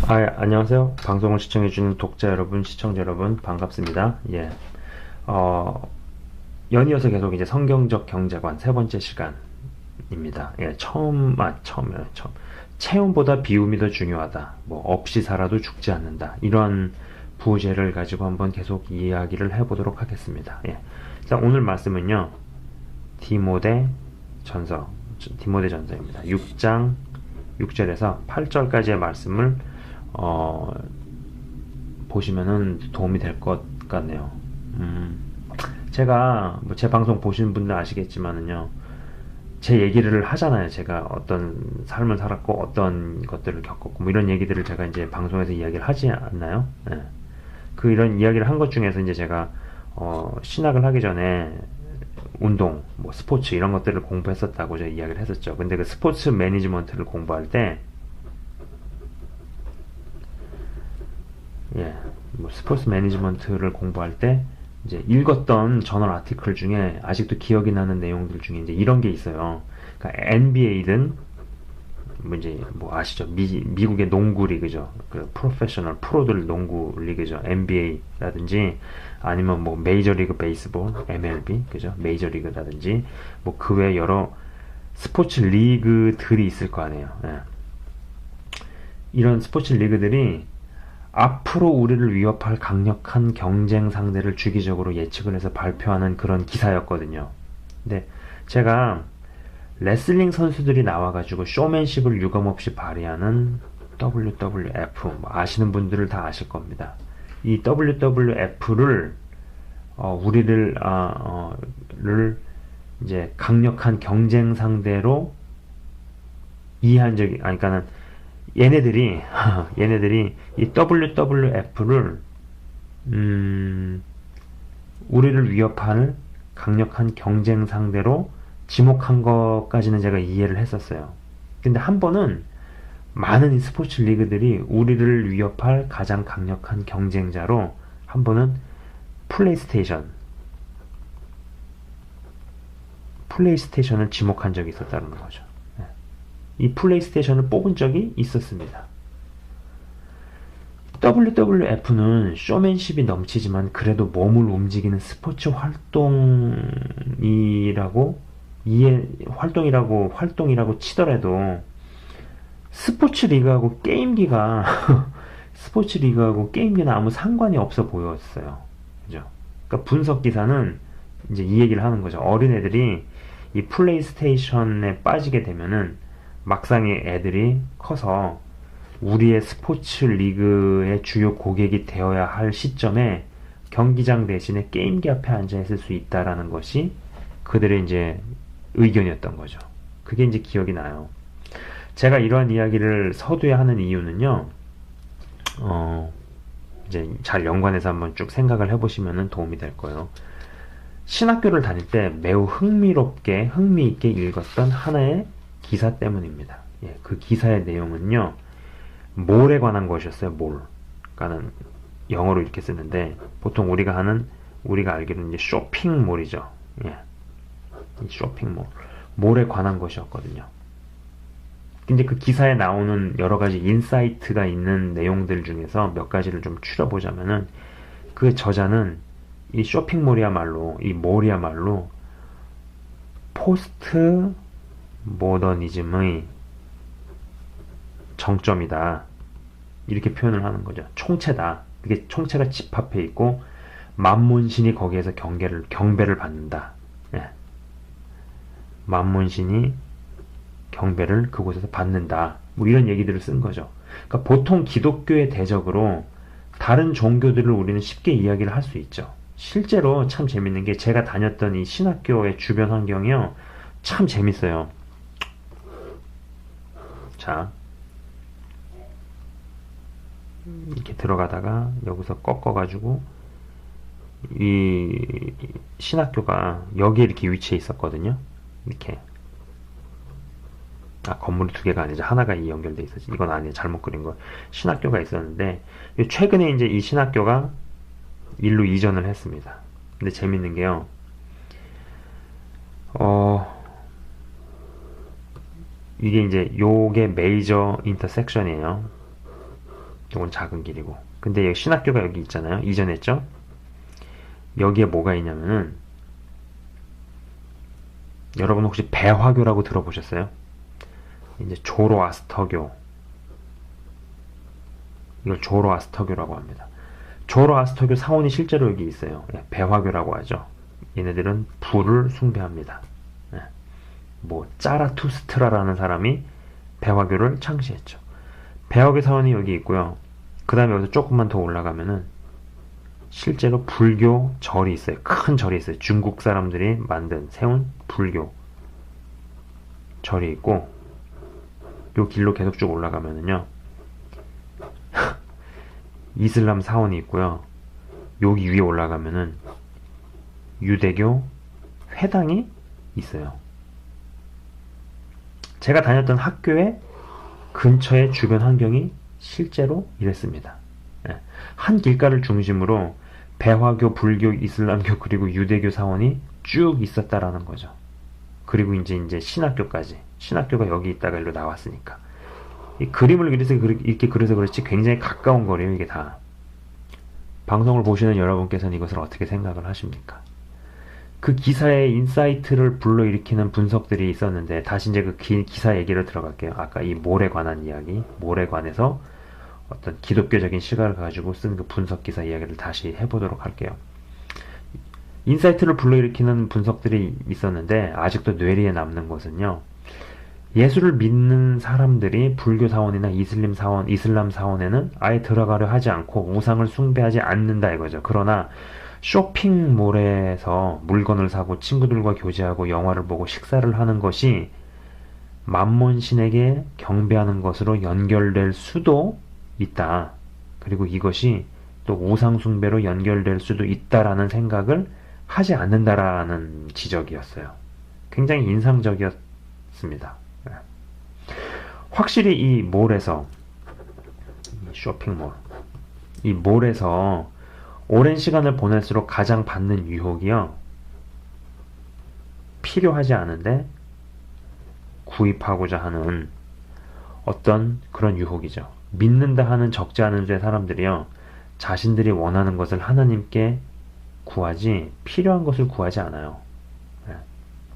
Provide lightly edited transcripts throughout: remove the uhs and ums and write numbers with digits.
안녕하세요. 방송을 시청해주는 독자 여러분, 시청자 여러분, 반갑습니다. 예. 어, 연이어서 계속 이제 성경적 경제관 세 번째 시간입니다. 예, 처음이에요, 처음. 체험보다 비움이 더 중요하다. 뭐, 없이 살아도 죽지 않는다. 이런 부제를 가지고 한번 계속 이야기를 해보도록 하겠습니다. 예. 자, 오늘 말씀은요, 디모데 전서, 디모데 전서입니다. 6장 6절에서 8절까지의 말씀을 어, 보시면은 도움이 될 것 같네요. 음, 제가 뭐 제 방송 보시는 분들 아시겠지만은요, 제 얘기를 하잖아요. 제가 어떤 삶을 살았고 어떤 것들을 겪었고 뭐 이런 얘기들을 제가 이제 방송에서 이야기를 하지 않나요? 예. 그 이런 이야기를 한 것 중에서 이제 제가 신학을 하기 전에 운동, 뭐 스포츠 이런 것들을 공부했었다고 제가 이야기를 했었죠. 근데 그 스포츠 매니지먼트를 공부할 때 예, 뭐 스포츠 매니지먼트를 공부할 때 이제 읽었던 저널 아티클 중에 아직도 기억이 나는 내용들 중에 이제 이런 게 있어요. 그러니까 NBA든 뭐 이제 뭐 아시죠? 미국의 농구 리그죠. 그 프로페셔널 프로들 농구 리그죠. NBA라든지 아니면 뭐 메이저 리그 베이스볼 MLB 그죠? 메이저 리그라든지 뭐 그 외 여러 스포츠 리그들이 있을 거 아니에요. 예. 이런 스포츠 리그들이 앞으로 우리를 위협할 강력한 경쟁 상대를 주기적으로 예측을 해서 발표하는 그런 기사였거든요. 근데 제가 레슬링 선수들이 나와가지고 쇼맨십을 유감없이 발휘하는 WWF, 뭐 아시는 분들을 다 아실 겁니다. 이 WWF를 우리를 이제 강력한 경쟁 상대로 이해한 적이, 그러니까는 얘네들이 얘네들이 이 WWF를 우리를 위협할 강력한 경쟁 상대로 지목한 것까지는 제가 이해를 했었어요. 근데 한 번은 많은 스포츠 리그들이 우리를 위협할 가장 강력한 경쟁자로 한 번은 플레이스테이션 플레이스테이션을 지목한 적이 있었다는 거죠. 이 플레이스테이션을 뽑은 적이 있었습니다. WWF는 쇼맨십이 넘치지만 그래도 몸을 움직이는 스포츠 활동이라고 치더라도 스포츠 리그하고 게임기가 스포츠 리그하고 게임기는 아무 상관이 없어 보였어요. 그죠? 그러니까 분석 기사는 이제 이 얘기를 하는 거죠. 어린애들이 이 플레이스테이션에 빠지게 되면은 막상 애들이 커서 우리의 스포츠 리그의 주요 고객이 되어야 할 시점에 경기장 대신에 게임기 앞에 앉아 있을 수 있다라는 것이 그들의 이제 의견이었던 거죠. 그게 이제 기억이 나요. 제가 이러한 이야기를 서두에 하는 이유는요, 이제 잘 연관해서 한번 쭉 생각을 해보시면 도움이 될 거예요. 신학교를 다닐 때 매우 흥미있게 읽었던 하나의 기사 때문입니다. 예, 그 기사의 내용은요, 몰에 관한 것이었어요. 몰. 그러니까는 영어로 이렇게 쓰는데 보통 우리가 알기로는 이제 쇼핑몰이죠. 예, 이 쇼핑몰. 몰에 관한 것이었거든요. 근데 그 기사에 나오는 여러 가지 인사이트가 있는 내용들 중에서 몇 가지를 좀 추려보자면은 그 저자는 이 쇼핑몰이야말로 이 몰이야말로 포스트 모더니즘의 정점이다. 이렇게 표현을 하는 거죠. 총체다. 그게 총체가 집합해 있고 만몬신이 거기에서 경배를 받는다. 예. 만몬신이 경배를 그곳에서 받는다. 뭐 이런 얘기들을 쓴 거죠. 그러니까 보통 기독교의 대적으로 다른 종교들을 우리는 쉽게 이야기를 할 수 있죠. 실제로 참 재밌는 게 제가 다녔던 이 신학교의 주변 환경이요. 참 재밌어요. 자, 이렇게 들어가다가 여기서 꺾어가지고 이 신학교가 여기에 이렇게 위치해 있었거든요. 이렇게 건물이 두 개가 아니죠. 하나가 이 연결돼 있었지. 이건 아니에요. 잘못 그린 거. 신학교가 있었는데 최근에 이제 이 신학교가 일로 이전을 했습니다. 근데 재밌는 게요. 이게 이제 요게 메이저 인터섹션이에요. 이건 작은 길이고. 근데 여기 신학교가 여기 있잖아요. 이전했죠? 여기에 뭐가 있냐면은, 여러분 혹시 배화교라고 들어보셨어요? 이제 조로아스터교. 이걸 조로아스터교라고 합니다. 조로아스터교 사원이 실제로 여기 있어요. 배화교라고 하죠. 얘네들은 불을 숭배합니다. 뭐 짜라투스트라라는 사람이 배화교를 창시했죠. 배화교 사원이 여기 있고요. 그 다음에 여기서 조금만 더 올라가면은 실제로 불교 절이 있어요. 큰 절이 있어요. 중국 사람들이 세운 불교 절이 있고, 요 길로 계속 쭉 올라가면은요 이슬람 사원이 있고요. 여기 위에 올라가면은 유대교 회당이 있어요. 제가 다녔던 학교의 근처의 주변 환경이 실제로 이랬습니다. 한 길가를 중심으로 배화교, 불교, 이슬람교 그리고 유대교 사원이 쭉 있었다라는 거죠. 그리고 이제 신학교까지. 신학교가 여기 있다가 일로 나왔으니까. 이 그림을 이렇게 그려서 그렇지 굉장히 가까운 거리예요, 이게 다. 방송을 보시는 여러분께서는 이것을 어떻게 생각을 하십니까? 그 기사에 인사이트를 불러일으키는 분석들이 있었는데, 다시 이제 그 기사 얘기를 들어갈게요. 아까 이 몰에 관한 이야기, 몰에 관해서 어떤 기독교적인 시각을 가지고 쓴 그 분석 기사 이야기를 다시 해보도록 할게요. 인사이트를 불러일으키는 분석들이 있었는데, 아직도 뇌리에 남는 것은요, 예수를 믿는 사람들이 불교 사원이나 이슬람 사원에는 아예 들어가려 하지 않고 우상을 숭배하지 않는다 이거죠. 그러나 쇼핑몰에서 물건을 사고 친구들과 교제하고 영화를 보고 식사를 하는 것이 맘몬신에게 경배하는 것으로 연결될 수도 있다. 그리고 이것이 또 우상 숭배로 연결될 수도 있다라는 생각을 하지 않는다라는 지적이었어요. 굉장히 인상적이었습니다. 확실히 이 몰에서, 쇼핑몰, 이 몰에서 오랜 시간을 보낼수록 가장 받는 유혹이요, 필요하지 않은데 구입하고자 하는 어떤 그런 유혹이죠. 믿는다 하는 적지 않은 수의 사람들이요, 자신들이 원하는 것을 하나님께 구하지 필요한 것을 구하지 않아요.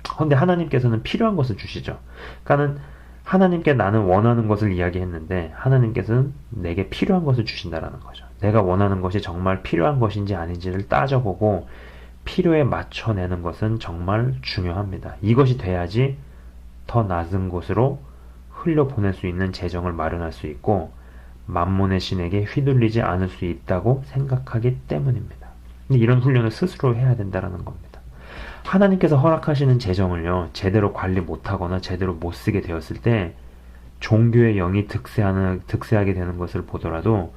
그런데 하나님께서는 필요한 것을 주시죠. 그러니까는 하나님께 나는 원하는 것을 이야기했는데 하나님께서는 내게 필요한 것을 주신다라는 거죠. 내가 원하는 것이 정말 필요한 것인지 아닌지를 따져보고 필요에 맞춰내는 것은 정말 중요합니다. 이것이 돼야지 더 낮은 곳으로 흘려보낼 수 있는 재정을 마련할 수 있고 만몬의 신에게 휘둘리지 않을 수 있다고 생각하기 때문입니다. 근데 이런 훈련을 스스로 해야 된다는 겁니다. 하나님께서 허락하시는 재정을요, 제대로 관리 못하거나 제대로 못 쓰게 되었을 때 종교의 영이 득세하게 되는 것을 보더라도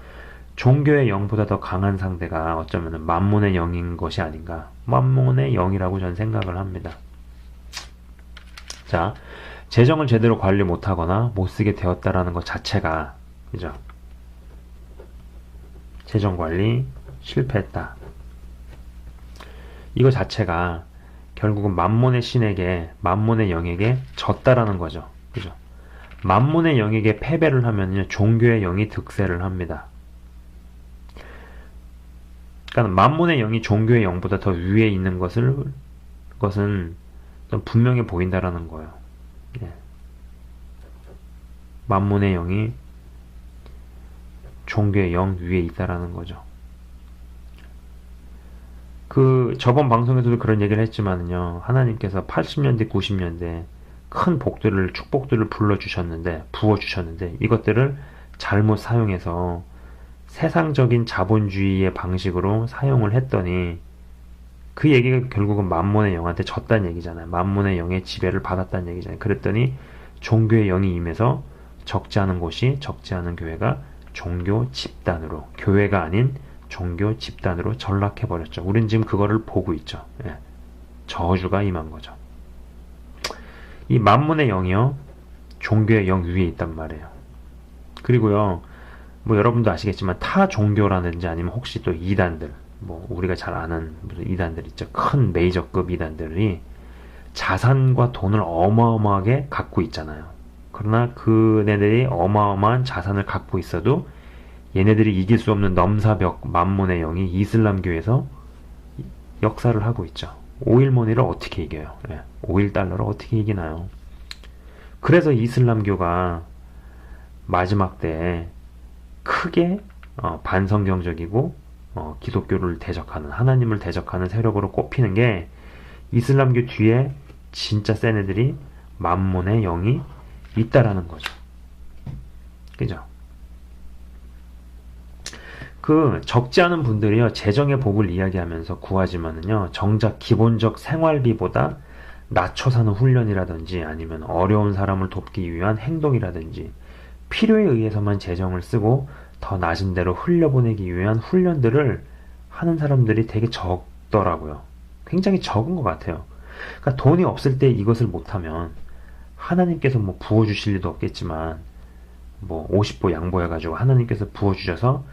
종교의 영보다 더 강한 상대가 어쩌면 만몬의 영인 것이 아닌가. 만몬의 영이라고 저는 생각을 합니다. 자, 재정을 제대로 관리 못하거나 못 쓰게 되었다라는 것 자체가, 그죠? 재정 관리 실패했다. 이거 자체가 결국은 만몬의 신에게, 만몬의 영에게 졌다라는 거죠. 그죠? 만몬의 영에게 패배를 하면요, 종교의 영이 득세를 합니다. 그러니까 만몬의 영이 종교의 영보다 더 위에 있는 것은 분명해 보인다라는 거예요. 예. 만몬의 영이 종교의 영 위에 있다라는 거죠. 저번 방송에서도 그런 얘기를 했지만요, 하나님께서 80년대, 90년대 큰 축복들을 부어주셨는데, 이것들을 잘못 사용해서 세상적인 자본주의의 방식으로 사용을 했더니, 그 얘기가 결국은 만몬의 영한테 졌다는 얘기잖아요. 만몬의 영의 지배를 받았다는 얘기잖아요. 그랬더니, 종교의 영이 임해서 적지 않은 곳이, 적지 않은 교회가 종교 집단으로, 교회가 아닌 종교 집단으로 전락해버렸죠. 우린 지금 그거를 보고 있죠. 예. 저주가 임한 거죠. 이 만문의 영이요, 종교의 영 위에 있단 말이에요. 그리고요, 뭐 여러분도 아시겠지만 타 종교라든지 아니면 혹시 또 이단들, 뭐 우리가 잘 아는 이단들 있죠. 큰 메이저급 이단들이 자산과 돈을 어마어마하게 갖고 있잖아요. 그러나 그네들이 어마어마한 자산을 갖고 있어도 얘네들이 이길 수 없는 넘사벽 만몬의 영이 이슬람교에서 역사를 하고 있죠. 오일머니를 어떻게 이겨요? 예, 오일 달러를 어떻게 이기나요? 그래서 이슬람교가 마지막 때에 크게 반성경적이고 기독교를 대적하는, 하나님을 대적하는 세력으로 꼽히는 게 이슬람교 뒤에 진짜 센 애들이 만몬의 영이 있다라는 거죠. 그죠? 그 적지 않은 분들이요, 재정의 복을 이야기하면서 구하지만은요, 정작 기본적 생활비보다 낮춰 사는 훈련이라든지 아니면 어려운 사람을 돕기 위한 행동이라든지 필요에 의해서만 재정을 쓰고 더 낮은 데로 흘려보내기 위한 훈련들을 하는 사람들이 되게 적더라고요. 굉장히 적은 것 같아요. 그러니까 돈이 없을 때 이것을 못하면 하나님께서 뭐 부어주실 리도 없겠지만 뭐 50보 양보해가지고 하나님께서 부어주셔서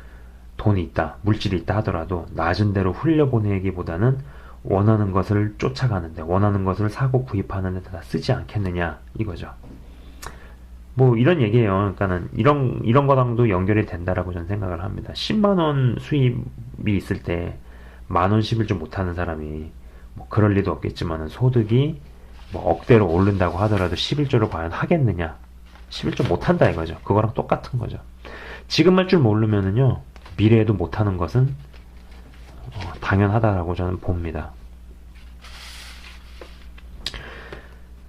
돈이 있다, 물질이 있다 하더라도 낮은 데로 흘려보내기보다는 원하는 것을 쫓아가는데, 원하는 것을 사고 구입하는 데다 쓰지 않겠느냐 이거죠. 뭐 이런 얘기예요. 그러니까는 이런 거랑도 연결이 된다라고 저는 생각을 합니다. 10만 원 수입이 있을 때 10,000원 11조 못하는 사람이 뭐 그럴 리도 없겠지만은 소득이 뭐 억대로 오른다고 하더라도 11조를 과연 하겠느냐? 11조 못한다 이거죠. 그거랑 똑같은 거죠. 지금 할 줄 모르면은요, 미래에도 못하는 것은 당연하다라고 저는 봅니다.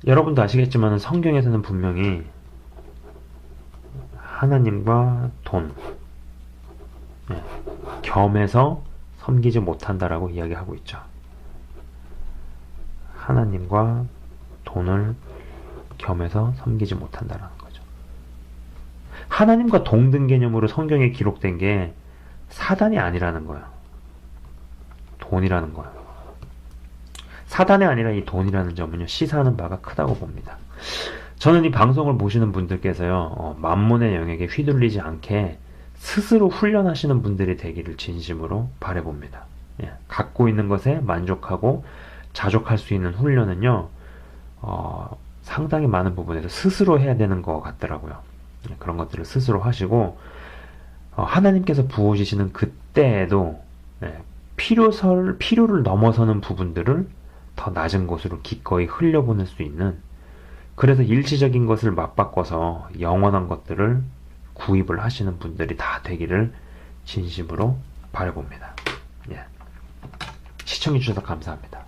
여러분도 아시겠지만 성경에서는 분명히 하나님과 돈, 겸해서 섬기지 못한다라고 이야기하고 있죠. 하나님과 돈을 겸해서 섬기지 못한다라는 거죠. 하나님과 동등 개념으로 성경에 기록된 게 사단이 아니라는 거예요. 돈이라는 거예요. 사단이 아니라 이 돈이라는 점은요, 시사하는 바가 크다고 봅니다. 저는 이 방송을 보시는 분들께서요, 만몬의 영역에 휘둘리지 않게 스스로 훈련하시는 분들이 되기를 진심으로 바라봅니다. 예, 갖고 있는 것에 만족하고 자족할 수 있는 훈련은요, 상당히 많은 부분에서 스스로 해야 되는 것 같더라고요. 예, 그런 것들을 스스로 하시고 하나님께서 부어주시는 그때에도 필요를 넘어서는 부분들을 더 낮은 곳으로 기꺼이 흘려보낼 수 있는, 그래서 일시적인 것을 맞바꿔서 영원한 것들을 구입을 하시는 분들이 다 되기를 진심으로 바라봅니다. 예. 시청해주셔서 감사합니다.